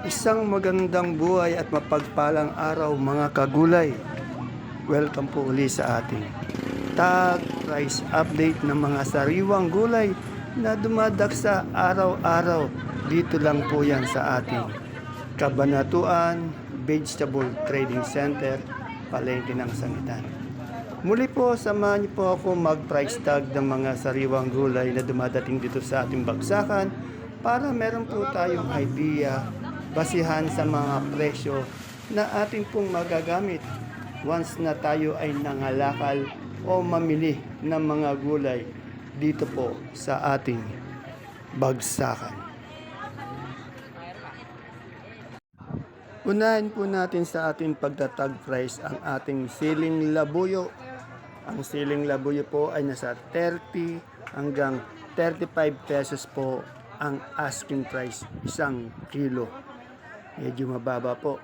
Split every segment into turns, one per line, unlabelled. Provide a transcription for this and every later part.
Isang magandang buhay at mapagpalang araw mga kagulay. Welcome po uli sa ating tag price update ng mga sariwang gulay na dumadaksa araw-araw. Dito lang po yan sa ating Kabanatuan Vegetable Trading Center, Palengke ng Sangitan. Muli po, samahan niyo po ako mag-price tag ng mga sariwang gulay na dumadating dito sa ating bagsakan para meron po tayong idea basihan sa mga presyo na ating pong magagamit once na tayo ay nangalakal o mamili ng mga gulay dito po sa ating bagsakan. Unahin po natin sa ating pagtatag price ang ating siling labuyo. Ang siling labuyo po ay nasa 30 hanggang 35 pesos po ang asking price isang kilo. Medyo mababa po.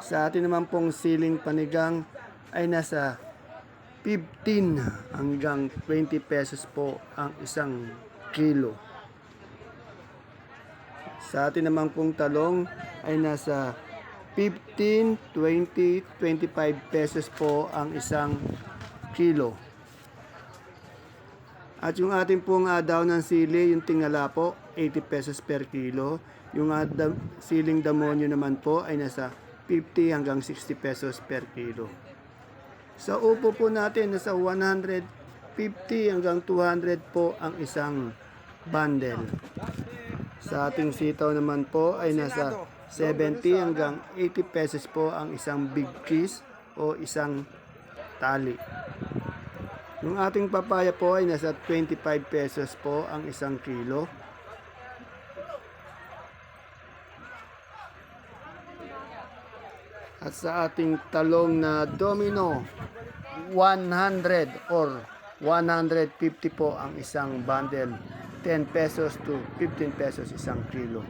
Sa atin naman pong siling panigang ay nasa 15 hanggang 20 pesos po ang isang kilo. Sa atin naman pong talong ay nasa 15, 20, 25 pesos po ang isang kilo. At yung ating pong daw ng sili, yung tingala po, 80 pesos per kilo. Yung siling damonyo naman po ay nasa 50 hanggang 60 pesos per kilo. Sa upo po natin, nasa 150 hanggang 200 po ang isang bundle. Sa ating sitaw naman po ay nasa 70 hanggang 80 pesos po ang isang big piece o isang tali. Yung ating papaya po ay nasa 25 pesos po ang isang kilo. At sa ating talong na domino, 100 or 150 po ang isang bundle. 10 pesos to 15 pesos isang kilo.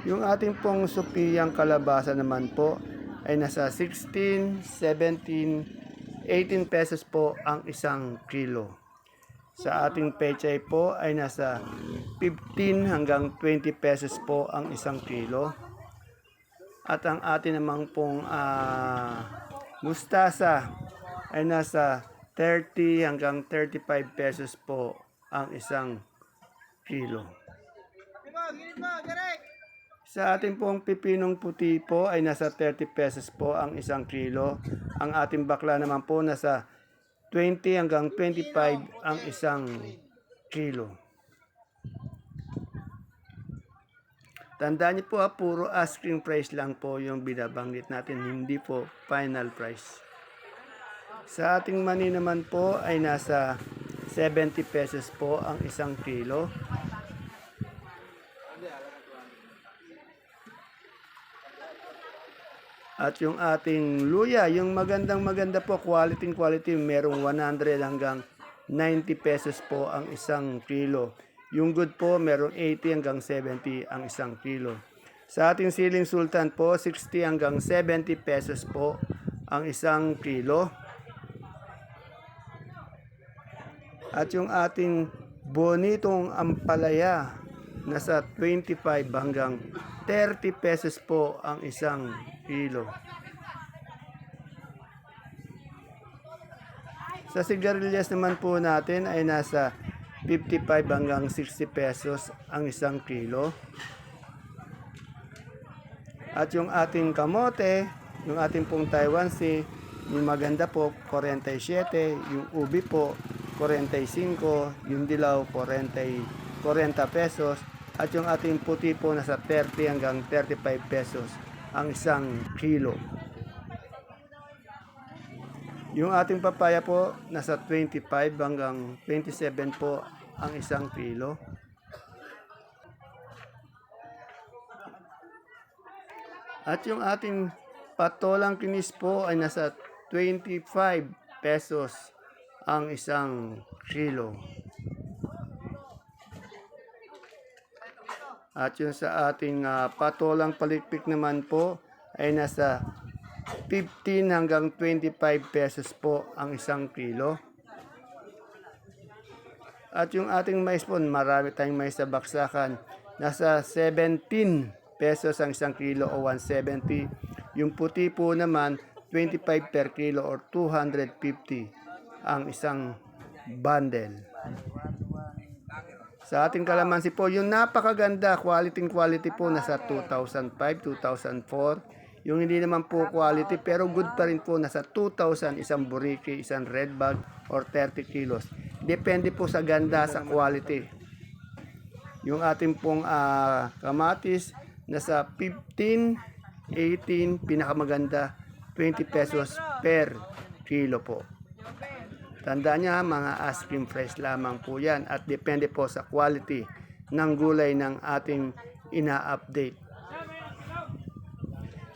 Yung ating pong supiyang kalabasa naman po ay nasa 16, 17, 18 pesos po ang isang kilo. Sa ating pechay po ay nasa 15 hanggang 20 pesos po ang isang kilo. At ang atin namang pong mustasa ay nasa 30 hanggang 35 pesos po ang isang kilo. Sa ating pong pipinong puti po ay nasa 30 pesos po ang isang kilo. Ang ating bakla naman po nasa 20 hanggang 25 ang isang kilo. Tandaan niyo po puro asking price lang po yung binabanggit natin, hindi po final price. Sa ating mani naman po ay nasa 70 pesos po ang isang kilo. At yung ating luya, yung maganda po, quality, merong 100 hanggang 90 pesos po ang isang kilo. Yung good po, merong 80 hanggang 70 ang isang kilo. Sa ating siling sultan po, 60 hanggang 70 pesos po ang isang kilo. At yung ating bonitong ampalaya, nasa 25 hanggang 30 pesos po ang isang kilo. Sa sigarilyas naman po natin ay nasa 55 hanggang 60 pesos ang isang kilo. At yung ating kamote, yung ating pong Taiwan Sea, yung maganda po 47, yung ubi po 45, yung dilaw 40 pesos, at yung ating puti po nasa 30 hanggang 35 pesos ang isang kilo. Yung ating papaya po nasa 25 hanggang 27 po ang isang kilo. At yung ating patolang kinis po ay nasa 25 pesos ang isang kilo. At yung sa ating patolang palikpik naman po ay nasa 15 hanggang 25 pesos po ang isang kilo. At yung ating mais po, marami tayong mais sa baksakan, nasa 17 pesos ang isang kilo o 170. Yung puti po naman, 25 per kilo or 250 ang isang bundle. Sa ating kalamansi po, yung napakaganda, quality po, nasa 2005, 2004. Yung hindi naman po quality, pero good pa rin po, nasa 2,000 isang buriki, isang red bag, or 30 kilos. Depende po sa ganda, sa quality. Yung ating pong kamatis, nasa 15, 18, pinakamaganda, 20 pesos per kilo po. Tandaan niya, mga asking price lamang po yan at depende po sa quality ng gulay ng ating ina-update.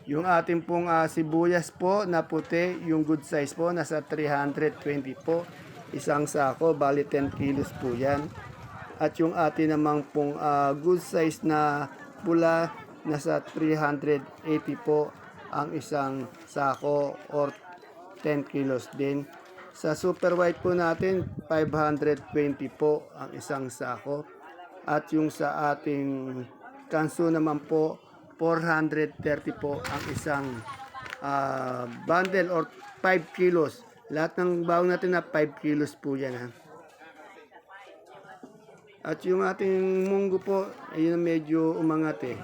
Yung ating pong sibuyas po na puti, yung good size po, nasa 320 po. Isang sako, bali 10 kilos po yan. At yung ating namang pong good size na pula, nasa 380 po ang isang sako or 10 kilos din. Sa super white po natin, 520 po ang isang sako. At yung sa ating kanso naman po, 430 po ang isang bundle or 5 kilos. Lahat ng bawang natin na 5 kilos po yan. Ha? At yung ating munggo po, ayun medyo umangat eh.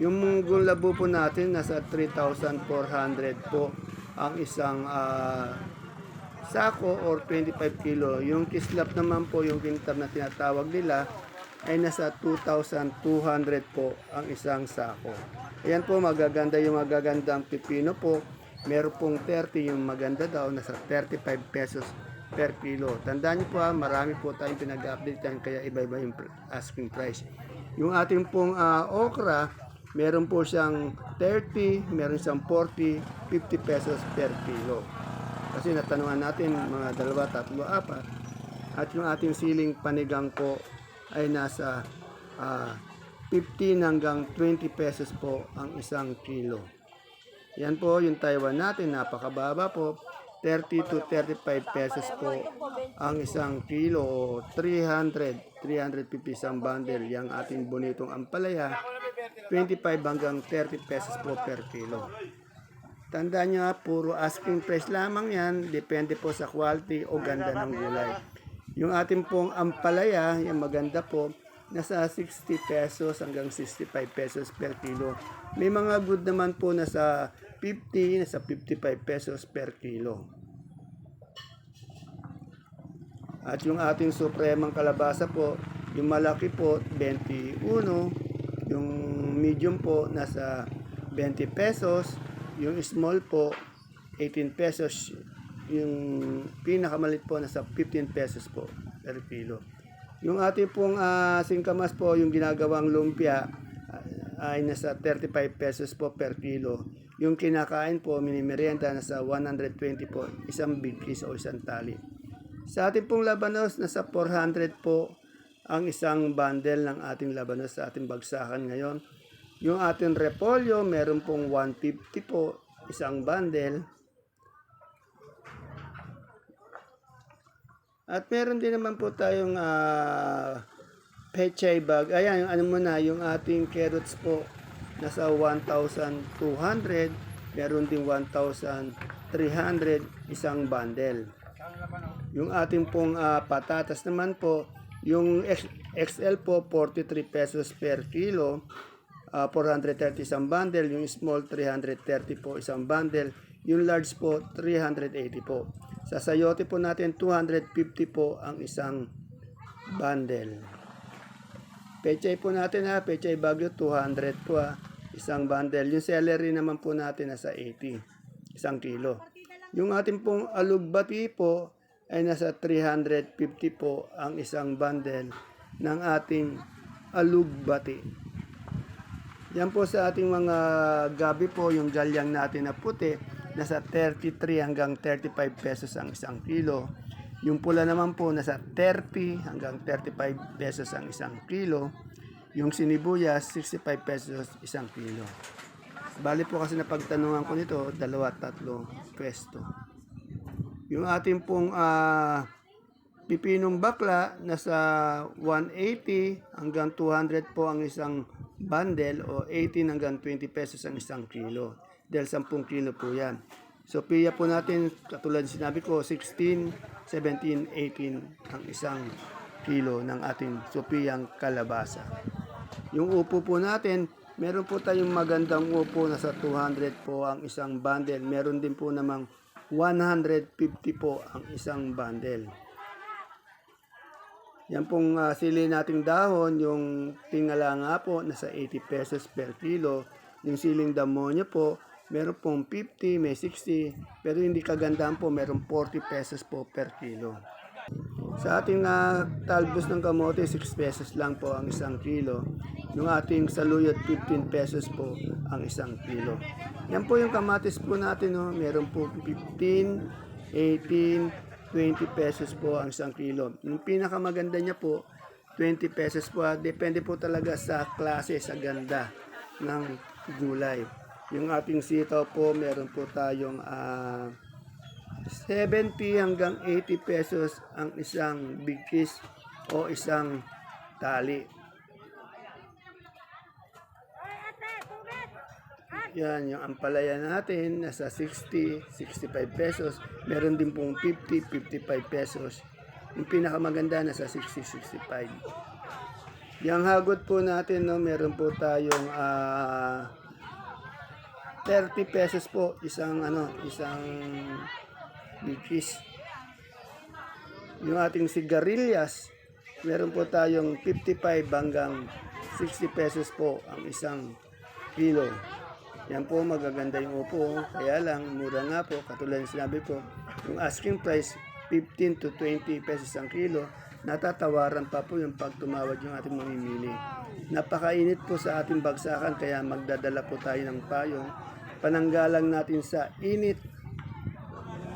Yung munggo labo po natin, nasa 3,400 po ang isang sako or 25 kilo. Yung kislap naman po, yung kintab na tinatawag nila, ay nasa 2,200 po ang isang sako. Ayan po, magagandang pipino po. Meron pong 30, yung maganda daw, nasa 35 pesos per kilo. Tandaan niyo po marami po tayong pinag-update yan, kaya iba-iba yung asking price. Yung ating pong okra, meron po siyang 30, meron siyang 40, 50 pesos per kilo. Kasi natanungan natin mga 2, 3, 4. At yung ating siling panigang po ay nasa 15 hanggang 20 pesos po ang isang kilo. Yan po yung Taiwan natin, napakababa po. 30 to 35 pesos po ang isang kilo o 350 isang bundle. Yang ating bonitong ampalaya, 25 hanggang 30 pesos po per kilo. Tandaan nyo puro asking price lamang yan. Depende po sa quality o ganda ng gulay. Yung ating pong ampalaya, yung maganda po, nasa 60 pesos hanggang 65 pesos per kilo. May mga good naman po nasa 50, nasa 55 pesos per kilo. At yung ating supremang kalabasa po, yung malaki po, 21. Yung medium po, nasa 20 pesos. Yung small po, 18 pesos. Yung pinakamalit po, nasa 15 pesos po per kilo. Yung ating pong singkamas po, yung ginagawang lumpia, ay nasa 35 pesos po per kilo. Yung kinakain po, minimerienda, nasa 120 po, isang big piece o isang tali. Sa ating pong labanos, nasa 400 po ang isang bundle ng ating labanos sa ating bagsakan ngayon. Yung ating repolyo, meron pong 150 po isang bundle. At meron din naman po tayong pechay bag. Ayan, yung ating carrots po, nasa 1,200. Meron din 1,300 isang bundle. Yung ating pong patatas naman po, yung XL po, 43 pesos per kilo. 430 isang bundle. Yung small, 330 po isang bundle. Yung large po, 380 po. Sa sayote po natin, 250 po ang isang bundle. Pechay po natin pechay bagyo, 200 po isang bundle. Yung celery naman po natin nasa 80, isang kilo. Yung ating pong alugbati po ay nasa 350 po ang isang bundle ng ating alugbati. Yan po sa ating mga gabi po, yung galyang natin na puti, nasa 33 hanggang 35 pesos ang isang kilo. Yung pula naman po, nasa 30 hanggang 35 pesos ang isang kilo. Yung sinibuyas, 65 pesos isang kilo. Bali po kasi napagtanungan ko nito, 2-3 pwesto. Yung ating pong pipinong bakla, nasa 180 hanggang 200 po ang isang bundle o 18 hanggang 20 pesos ang isang kilo. Dahil 10 kilo po yan. Sophia po natin, katulad sinabi ko, 16, 17, 18 ang isang kilo ng ating Sophia kalabasa. Yung upo po natin, meron po tayong magandang upo na sa 200 po ang isang bundle. Meron din po namang 150 po ang isang bundle. Yan pong sili nating dahon, yung tingala nga po, nasa 80 pesos per kilo. Yung siling damonya po, meron pong 50, may 60, pero hindi kagandahan po, meron 40 pesos po per kilo. Sa ating talbos ng kamote, 6 pesos lang po ang isang kilo. Yung ating saluyot, 15 pesos po ang isang kilo. Yan po yung kamatis po natin, no? Meron po 15, 18, 20 pesos po ang isang kilo. Yung pinakamaganda niya po, 20 pesos po. Depende po talaga sa klase, sa ganda ng gulay. Yung ating sitaw po, meron po tayong 70 hanggang 80 pesos ang isang big fish o isang tali. Yan, yung ampalaya natin, nasa 60, 65 pesos. Meron din pong 50, 55 pesos. Yung pinakamaganda, nasa 60, 65. Yung hagot po natin, no, meron po tayong 30 pesos po isang isang big fish. Yung ating sigarilyas, meron po tayong 55 hanggang 60 pesos po ang isang kilo. Yan po, magaganda yung upo. Kaya lang, mura nga po. Katulad ng sinabi ko, yung asking price, 15 to 20 pesos ang kilo. Natatawaran pa po yung pag tumawad yung ating mamimili. Napakainit po sa ating bagsakan, kaya magdadala po tayo ng payong. Pananggalang natin sa init.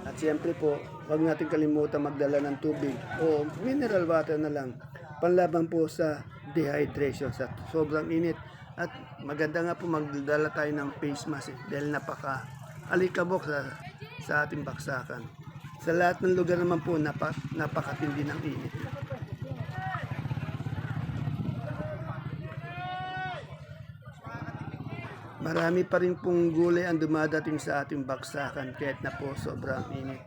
At siyempre po, huwag natin kalimutan magdala ng tubig o mineral water na lang. Panlaban po sa dehydration, sa sobrang init. At maganda nga po magdala tayo ng face mask dahil alikabok sa ating baksakan. Sa lahat ng lugar naman po, napakatindi ng init. Marami pa rin pong gulay ang dumadating sa ating baksakan kahit na po sobrang init.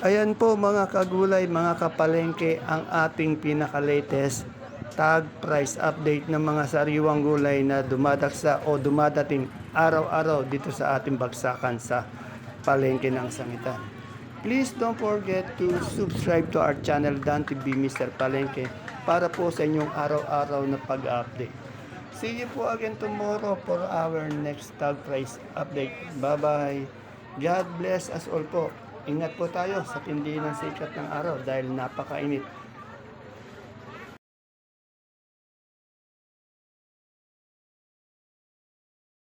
Ayan po mga kagulay, mga kapalengke, ang ating pinaka-latest tag price update ng mga sariwang gulay na dumadaksa o dumadating araw-araw dito sa ating bagsakan sa palengke ng sangitan. Please don't forget to subscribe to our channel Dan TV Mr. Palengke para po sa inyong araw-araw na pag-update. See you po again tomorrow for our next tag price update. Bye-bye. God bless us all po. Ingat po tayo sa tindi ng sikat ng araw dahil napakainit.